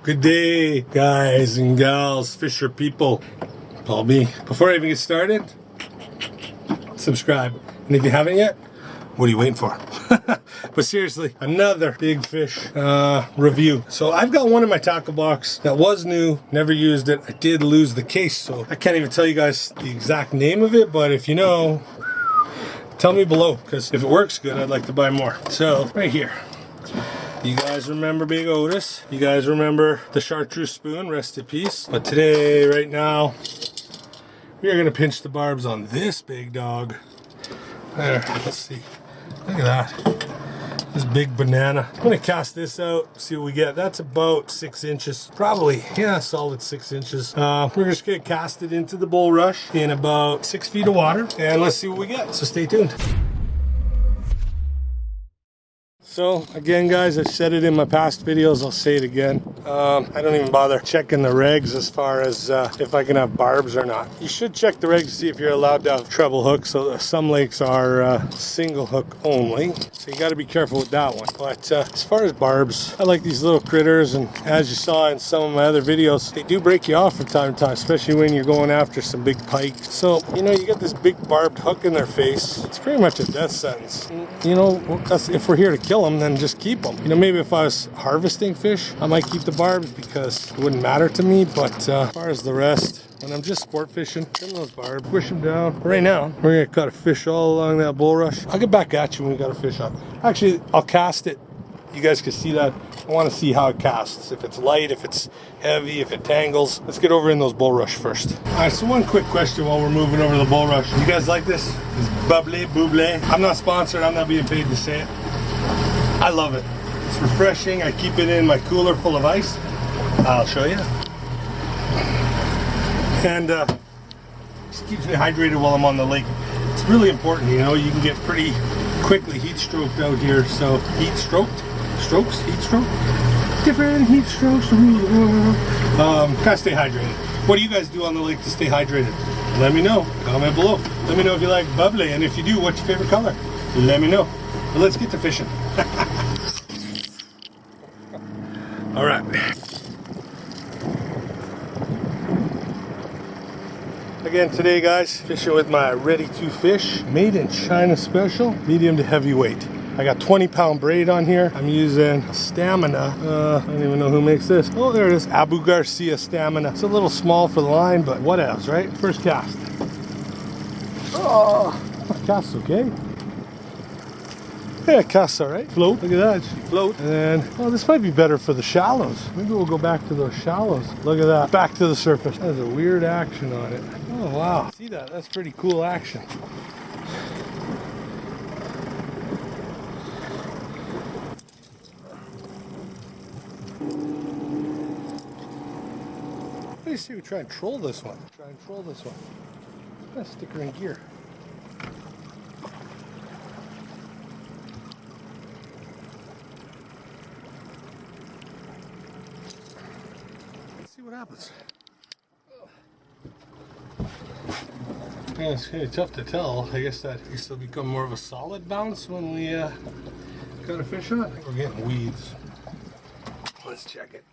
Good day, guys and gals, fisher people. Paul B. Before I even get started, subscribe. And if you haven't yet, what are you waiting for? But seriously, another big fish review. So I've got one in my tackle box that was new, never used it. I did lose the case, so I can't even tell you guys the exact name of it, but if you know, tell me below, because if it works good, I'd like to buy more. So, right here. You guys remember Big Otis. You guys remember the chartreuse spoon, rest in peace. But today, right now, we are gonna pinch the barbs on this big dog. There, let's see. Look at that. This big banana. I'm gonna cast this out, see what we get. That's about 6 inches. Probably, yeah, solid 6 inches. We're just gonna cast it into the bulrush in about 6 feet of water, and let's see what we get. So stay tuned. So again, guys, I've said it in my past videos, I'll say it again. I don't even bother checking the regs as far as if I can have barbs or not. You should check the regs to see if you're allowed to have treble hooks. So some lakes are single hook only, so you got to be careful with that one. But as far as barbs, I like these little critters, and as you saw in some of my other videos, they do break you off from time to time, especially when you're going after some big pike. So, you know, you get this big barbed hook in their face, it's pretty much a death sentence. You know, that's, if we're here to kill them, then just keep them. You know, maybe if I was harvesting fish, I might keep the barbs because it wouldn't matter to me, but as far as the rest, when I'm just sport fishing, trim those barbs, push them down. Right now, we're gonna cut a fish all along that bulrush. I'll get back at you when we got a fish on. Actually, I'll cast it. You guys can see that. I want to see how it casts. If it's light, if it's heavy, if it tangles. Let's get over in those bulrush first. All right, so one quick question while we're moving over the bulrush. You guys like this? This bubbly, buble. I'm not sponsored. I'm not being paid to say it. I love it. It's refreshing. I keep it in my cooler full of ice. I'll show you. And just keeps me hydrated while I'm on the lake. It's really important, you know. You can get pretty quickly heat stroked out here. So heat stroked? Strokes? Heat stroke? Different heat strokes. Gotta stay hydrated. What do you guys do on the lake to stay hydrated? Let me know. Comment below. Let me know if you like bubbly, and if you do, what's your favorite color? Let me know. But let's get to fishing. All right. Again today, guys, fishing with my ready to fish, made in China special, medium to heavyweight. I got 20-pound braid on here. I'm using Stamina. I don't even know who makes this. Oh, there it is. Abu Garcia Stamina. It's a little small for the line, but what else, right? First cast. Oh, cast's okay. Yeah, cast's all right. Float. Look at that. She float. And then, oh, this might be better for the shallows. Maybe we'll go back to those shallows. Look at that. Back to the surface. There's a weird action on it. Oh, wow. See that? That's pretty cool action. What do you say we try and troll this one? Let's stick her in gear. What happens? Yeah, it's kind of tough to tell. I guess that will become more of a solid bounce when we got a fish on. I think we're getting weeds. Let's check it.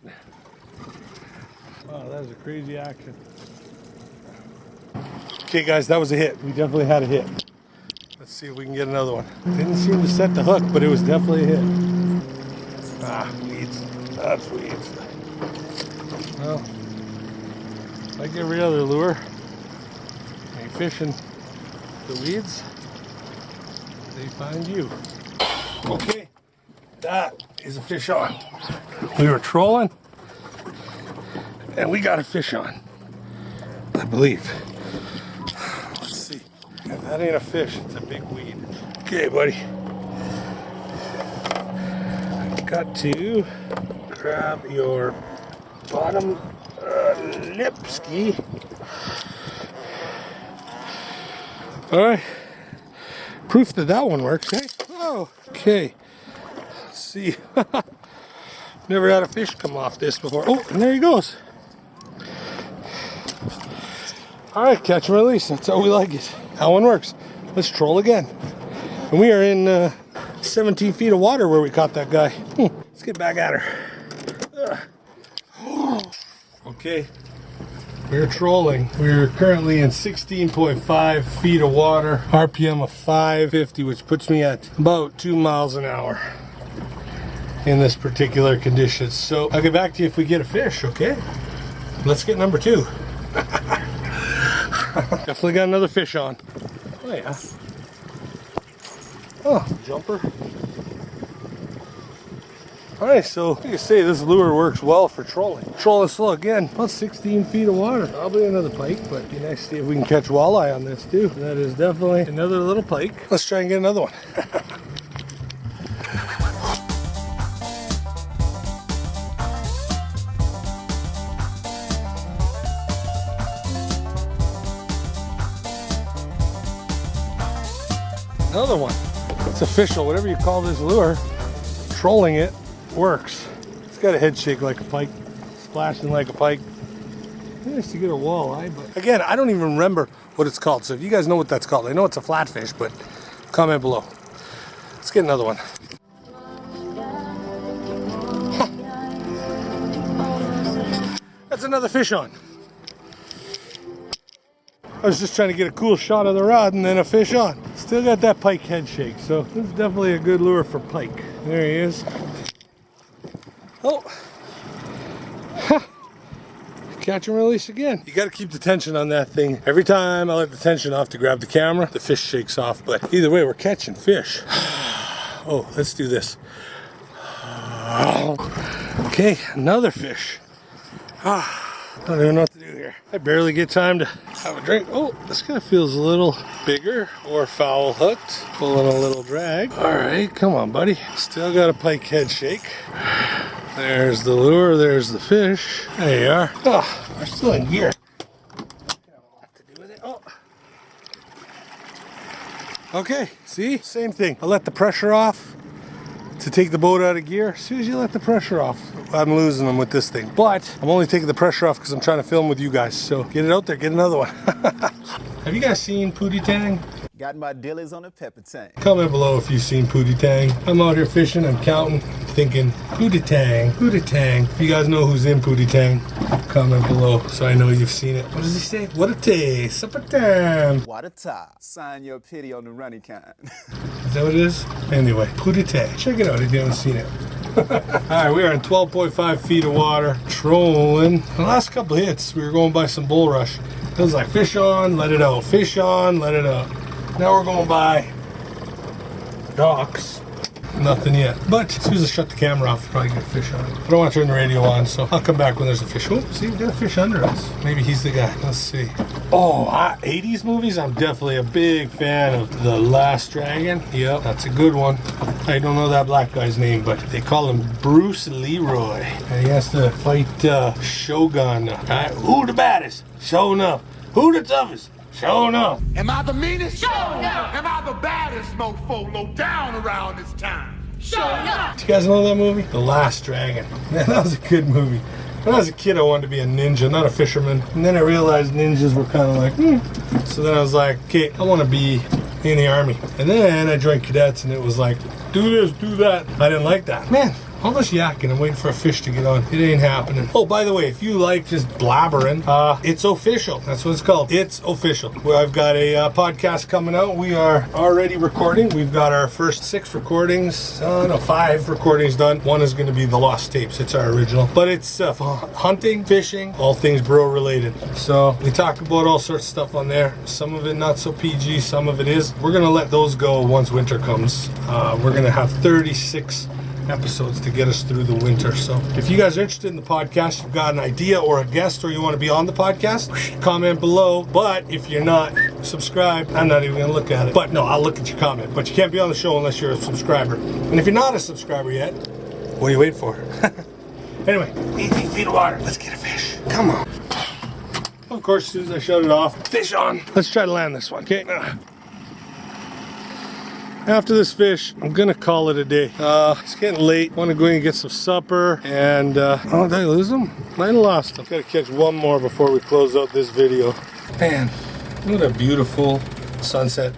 Wow, that was a crazy action. Okay, guys, that was a hit. We definitely had a hit. Let's see if we can get another one. Didn't seem to set the hook, but it was definitely a hit. Ah, weeds. That's weeds. Well, like every other lure, when you're fishing the weeds, they find you. Okay, that is a fish on. We were trolling, and we got a fish on, I believe. Let's see. If that ain't a fish, it's a big weed. Okay, buddy. Got to grab your bottom lip ski. All right, proof that that one works, eh? Oh, okay. Let's see. Never had a fish come off this before. Oh, and there he goes. All right, catch and release. That's how we like it. That one works. Let's troll again. And we are in 17 feet of water where we caught that guy. Let's get back at her. Okay, we're trolling. We're currently in 16.5 feet of water, RPM of 550, which puts me at about 2 miles an hour in this particular condition. So I'll get back to you if we get a fish, okay? Let's get number 2. Definitely got another fish on. Oh yeah. Oh, jumper. Alright, so like I say, this lure works well for trolling. Trolling slow again, about 16 feet of water. Probably another pike, but it'd be nice to see if we can catch walleye on this too. That is definitely another little pike. Let's try and get another one. Another one. It's official, whatever you call this lure, trolling it works. It's got a head shake like a pike, splashing like a pike. Nice to get a walleye, but again, I don't even remember what it's called. So if you guys know what that's called, I know it's a flatfish, but comment below. Let's get another one. That's another fish on. I was just trying to get a cool shot of the rod and then a fish on. Still got that pike head shake, so this is definitely a good lure for pike. There he is. Oh. Ha. Catch and release again. You got to keep the tension on that thing. Every time I let the tension off to grab the camera, the fish shakes off. But either way, we're catching fish. Oh, let's do this. Okay, another fish. Don't even know what to do here. I barely get time to have a drink. Oh, this guy feels a little bigger or foul hooked. Pulling a little drag. All right, come on, buddy. Still got a pike head shake. There's the lure, there's the fish. There you are. Oh, we're still in gear. What to do with it? Oh. Okay, see? Same thing. I let the pressure off to take the boat out of gear. As soon as you let the pressure off, I'm losing them with this thing. But I'm only taking the pressure off because I'm trying to film with you guys. So get it out there, get another one. Have you guys seen Pootie Tang? Got my dillies on a pepper tank. Comment below if you've seen Pootie Tang. I'm out here fishing, I'm counting, thinking, Pootie Tang, Pootie Tang. If you guys know who's in Pootie Tang, comment below so I know you've seen it. What does he say? What a taste, supper time. What a top. Sign your pity on the running kind. Is that what it is? Anyway, Pootie Tang. Check it out if you haven't seen it. Alright, we are in 12.5 feet of water, trolling. The last couple hits, we were going by some bulrush. It was like fish on, let it out, fish on, let it out. Now we're going by docks. Nothing yet. But as soon as I shut the camera off, I'll probably get a fish on. I don't want to turn the radio on, so I'll come back when there's a fish. Oh, see, we got a fish under us. Maybe he's the guy. Let's see. Oh, 80s movies? I'm definitely a big fan of The Last Dragon. Yep, that's a good one. I don't know that black guy's name, but they call him Bruce Leroy. And he has to fight Shogun. Who the baddest? Show enough. Who the toughest? Sure enough. Am I the meanest? Sure enough. Am I the baddest mofo low down around this time? Sure enough. Do you guys know that movie? The Last Dragon. Man, that was a good movie. When I was a kid, I wanted to be a ninja, not a fisherman. And then I realized ninjas were kind of like, So then I was like, okay, I want to be in the army. And then I joined cadets, and it was like, do this, do that. I didn't like that. Man, all this yakking, I'm waiting for a fish to get on. It ain't happening. Oh, by the way, if you like just blabbering, it's official. That's what it's called. It's official. Well, I've got a podcast coming out. We are already recording. We've got our first 6 recordings. No, 5 recordings done. One is going to be the Lost Tapes. It's our original. But it's hunting, fishing, all things bro related. So we talk about all sorts of stuff on there. Some of it not so PG, some of it is. We're going to let those go once winter comes. We're going to have 36 episodes to get us through the winter. So if you guys are interested in the podcast, you've got an idea or a guest, or you want to be on the podcast, comment below. But if you're not subscribed, I'm not even gonna look at it. But no, I'll look at your comment. But you can't be on the show unless you're a subscriber. And if you're not a subscriber yet, what are you waiting for? Anyway, 18 feet of water. Let's get a fish. Come on. Of course, as soon as I shut it off, fish on. Let's try to land this one, okay? After this fish, I'm gonna call it a day. It's getting late. Want to go in and get some supper. And oh, did I lose them? Might have lost them. Gotta catch one more before we close out this video. Man, what a beautiful sunset.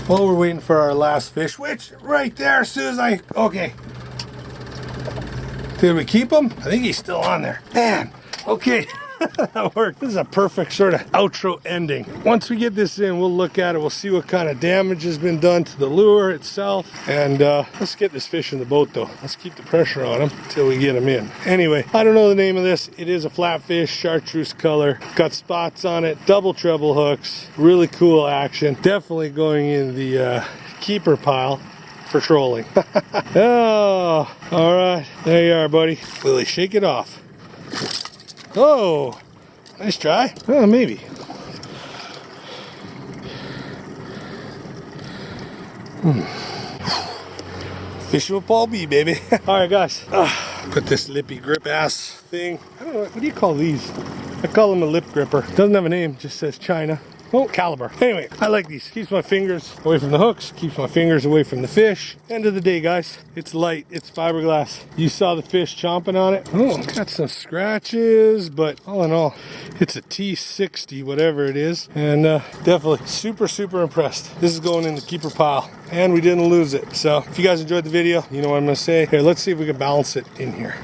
While we're waiting for our last fish, which right there, as soon as okay. Did we keep him? I think he's still on there. Man, okay. That worked. This is a perfect sort of outro ending. Once we get this in, we'll look at it. We'll see what kind of damage has been done to the lure itself. And let's get this fish in the boat though. Let's keep the pressure on him until we get him in. Anyway, I don't know the name of this. It is a flatfish, chartreuse color. Got spots on it, double treble hooks. Really cool action. Definitely going in the keeper pile for trolling. Oh, all right. There you are, buddy. Willie, shake it off. Oh, nice try. Oh, maybe. Fishing with Paul B, baby. All right, guys. Put this lippy grip ass thing. I don't know, what do you call these? I call them a lip gripper. Doesn't have a name, just says China. Oh, caliber. Anyway, I like these. Keeps my fingers away from the hooks, keeps my fingers away from the fish. End of the day, guys, it's light, it's fiberglass. You saw the fish chomping on it. Oh, got some scratches, but all in all, it's a T60, whatever it is. And definitely super, super impressed. This is going in the keeper pile, and we didn't lose it. So if you guys enjoyed the video, you know what I'm gonna say. Here, let's see if we can balance it in here.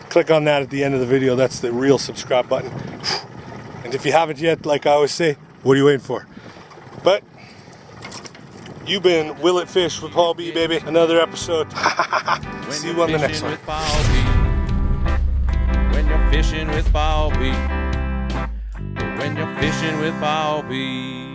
Click on that at the end of the video. That's the real subscribe button. And if you haven't yet, like I always say, what are you waiting for? But you've been Will It Fish with Paul B, baby. Another episode. See you on the next one. When you're fishing with Paul B. When you're fishing with Paul B.